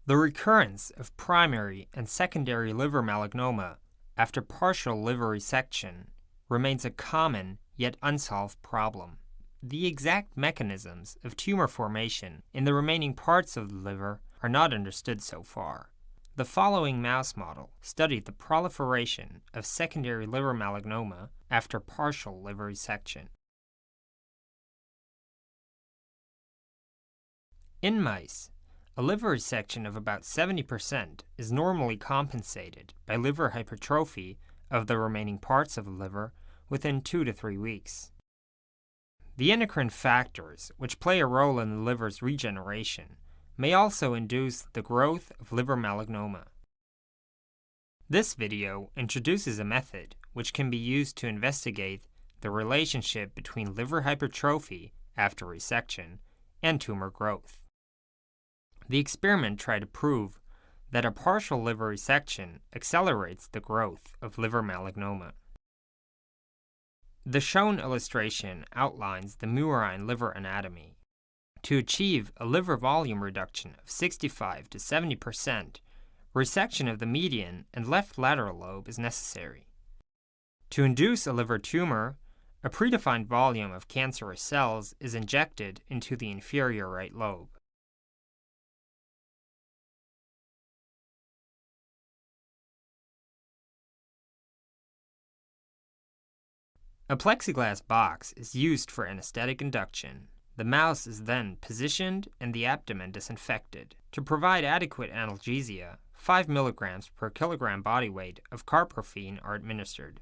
The recurrence of primary and secondary liver melanoma after partial liver resection remains a common yet unsolved problem. The exact mechanisms of tumor formation in the remaining parts of the liver are not understood so far. The following mouse model studied the proliferation of secondary liver melanoma after partial liver resection. In mice, a liver resection of about 70% is normally compensated by liver hypertrophy of the remaining parts of the liver within 2 to 3 weeks. The endocrine factors which play a role in the liver's regeneration may also induce the growth of liver melanoma. This video introduces a method which can be used to investigate the relationship between liver hypertrophy after resection and tumor growth. The experiment tried to prove that a partial liver resection accelerates the growth of liver melanoma. The shown illustration outlines the murine liver anatomy. To achieve a liver volume reduction of 65 to 70%, resection of the median and left lateral lobe is necessary. To induce a liver tumor, a predefined volume of cancerous cells is injected into the inferior right lobe. A plexiglass box is used for anesthetic induction. The mouse is then positioned and the abdomen disinfected. To provide adequate analgesia, 5 mg per kilogram body weight of carprophene are administered.